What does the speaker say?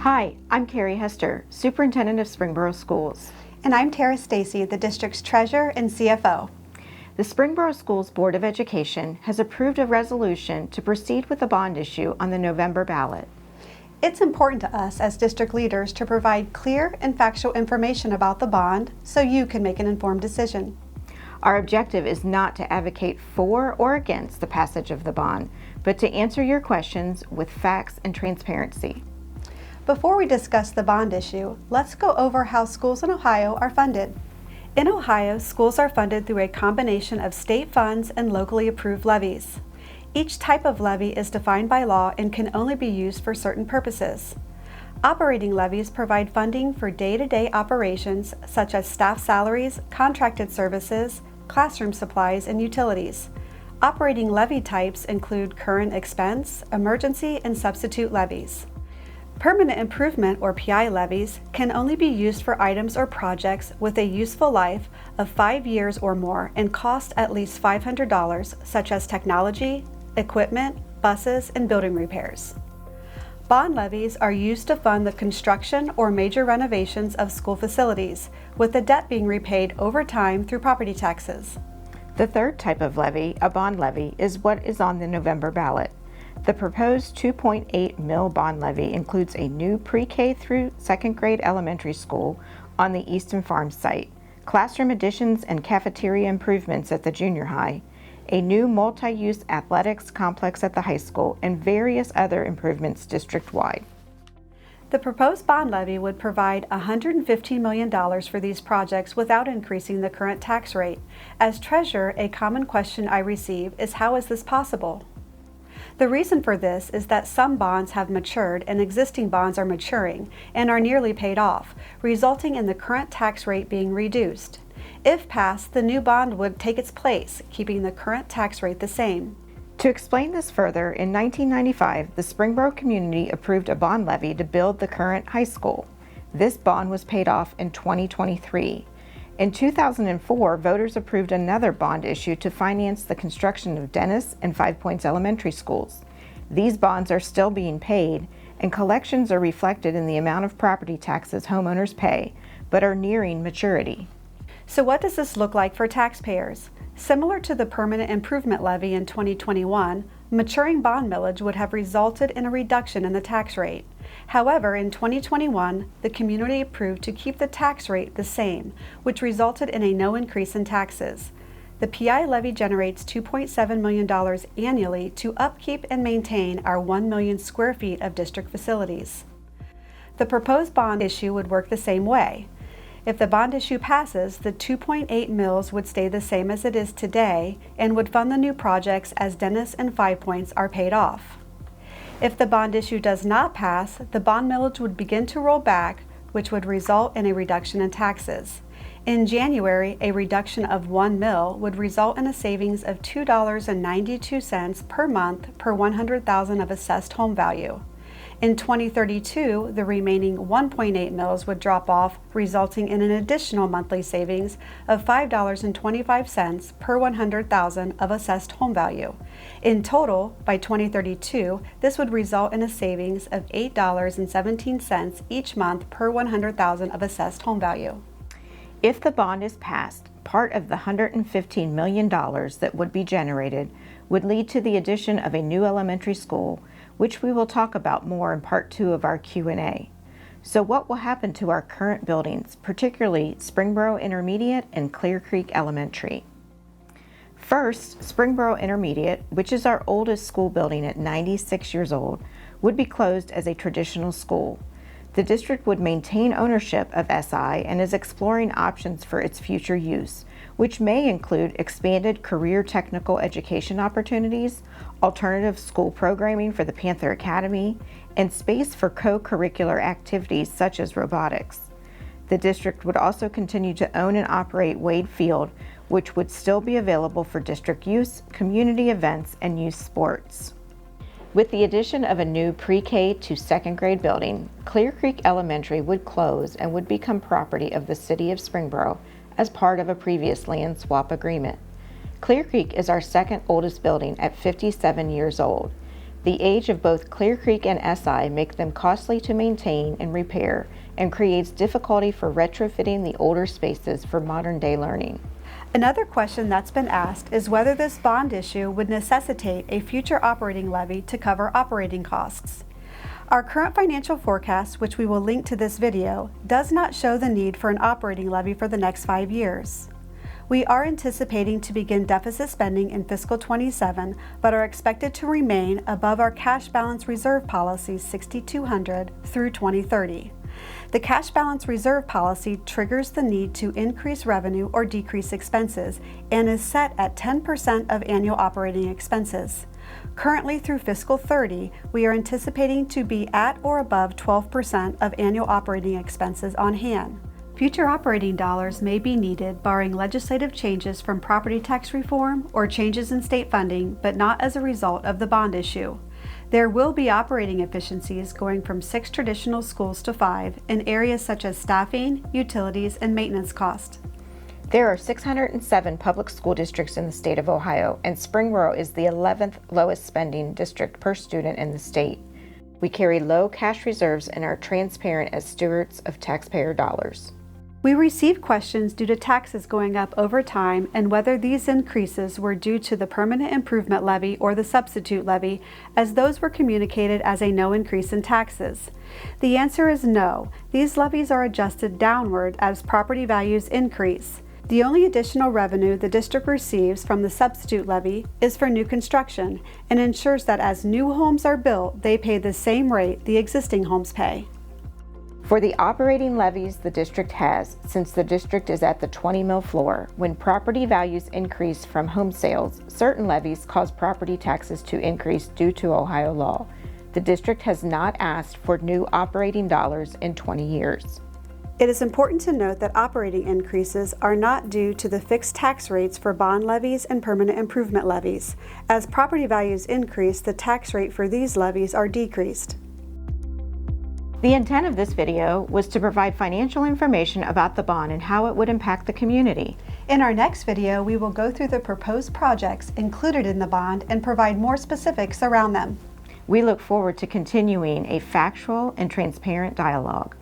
Hi, I'm Carrie Hester, Superintendent of Springboro Schools. And I'm Terrah Stacy, the district's treasurer and CFO. The Springboro Schools Board of Education has approved a resolution to proceed with a bond issue on the November ballot. It's important to us as district leaders to provide clear and factual information about the bond so you can make an informed decision. Our objective is not to advocate for or against the passage of the bond, but to answer your questions with facts and transparency. Before we discuss the bond issue, let's go over how schools in Ohio are funded. In Ohio, schools are funded through a combination of state funds and locally approved levies. Each type of levy is defined by law and can only be used for certain purposes. Operating levies provide funding for day-to-day operations such as staff salaries, contracted services, classroom supplies, and utilities. Operating levy types include current expense, emergency, and substitute levies. Permanent improvement or PI levies can only be used for items or projects with a useful life of 5 years or more and cost at least $500, such as technology, equipment, buses, and building repairs. Bond levies are used to fund the construction or major renovations of school facilities, with the debt being repaid over time through property taxes. The third type of levy, a bond levy, is what is on the November ballot. The proposed 2.8 mil bond levy includes a new pre-K through second grade elementary school on the Easton Farm site, classroom additions and cafeteria improvements at the junior high, a new multi-use athletics complex at the high school, and various other improvements district-wide. The proposed bond levy would provide $115 million for these projects without increasing the current tax rate. As treasurer, a common question I receive is, how is this possible? The reason for this is that some bonds have matured and existing bonds are maturing and are nearly paid off, resulting in the current tax rate being reduced. If passed, the new bond would take its place, keeping the current tax rate the same. To explain this further, in 1995, the Springboro community approved a bond levy to build the current high school. This bond was paid off in 2023. In 2004, voters approved another bond issue to finance the construction of Dennis and Five Points elementary schools. These bonds are still being paid, and collections are reflected in the amount of property taxes homeowners pay, but are nearing maturity. So what does this look like for taxpayers? Similar to the permanent improvement levy in 2021, maturing bond millage would have resulted in a reduction in the tax rate. However, in 2021, the community approved to keep the tax rate the same, which resulted in a no increase in taxes. The PI levy generates $2.7 million annually to upkeep and maintain our 1 million square feet of district facilities. The proposed bond issue would work the same way. If the bond issue passes, the 2.8 mils would stay the same as it is today and would fund the new projects as Dennis and Five Points are paid off. If the bond issue does not pass, the bond millage would begin to roll back, which would result in a reduction in taxes. In January, a reduction of 1 mil would result in a savings of $2.92 per month per 100,000 of assessed home value. In 2032, the remaining 1.8 mils would drop off, resulting in an additional monthly savings of $5.25 per 100,000 of assessed home value. In total, by 2032, this would result in a savings of $8.17 each month per 100,000 of assessed home value. If the bond is passed, part of the $115 million that would be generated would lead to the addition of a new elementary school, which we will talk about more in part 2 of our Q&A. So what will happen to our current buildings, particularly Springboro Intermediate and Clear Creek Elementary? First, Springboro Intermediate, which is our oldest school building at 96 years old, would be closed as a traditional school. The district would maintain ownership of SI and is exploring options for its future use, which may include expanded career technical education opportunities, alternative school programming for the Panther Academy, and space for co-curricular activities such as robotics. The district would also continue to own and operate Wade Field, which would still be available for district use, community events, and youth sports. With the addition of a new pre-K to second grade building, Clear Creek Elementary would close and would become property of the City of Springboro as part of a previous land swap agreement. Clear Creek is our second oldest building at 57 years old. The age of both Clear Creek and SI make them costly to maintain and repair and creates difficulty for retrofitting the older spaces for modern-day learning. Another question that's been asked is whether this bond issue would necessitate a future operating levy to cover operating costs. Our current financial forecast, which we will link to this video, does not show the need for an operating levy for the next 5 years. We are anticipating to begin deficit spending in fiscal 27, but are expected to remain above our cash balance reserve policy 6,200 through 2030. The cash balance reserve policy triggers the need to increase revenue or decrease expenses and is set at 10% of annual operating expenses. Currently through fiscal 30, we are anticipating to be at or above 12% of annual operating expenses on hand. Future operating dollars may be needed barring legislative changes from property tax reform or changes in state funding, but not as a result of the bond issue. There will be operating efficiencies going from 6 traditional schools to 5 in areas such as staffing, utilities, and maintenance costs. There are 607 public school districts in the state of Ohio, and Springboro is the 11th lowest spending district per student in the state. We carry low cash reserves and are transparent as stewards of taxpayer dollars. We receive questions due to taxes going up over time and whether these increases were due to the permanent improvement levy or the substitute levy, as those were communicated as a no increase in taxes. The answer is no. These levies are adjusted downward as property values increase. The only additional revenue the district receives from the substitute levy is for new construction and ensures that as new homes are built, they pay the same rate the existing homes pay. For the operating levies the district has, since the district is at the 20 mil floor, when property values increase from home sales, certain levies cause property taxes to increase due to Ohio law. The district has not asked for new operating dollars in 20 years. It is important to note that operating increases are not due to the fixed tax rates for bond levies and permanent improvement levies. As property values increase, the tax rate for these levies are decreased. The intent of this video was to provide financial information about the bond and how it would impact the community. In our next video, we will go through the proposed projects included in the bond and provide more specifics around them. We look forward to continuing a factual and transparent dialogue.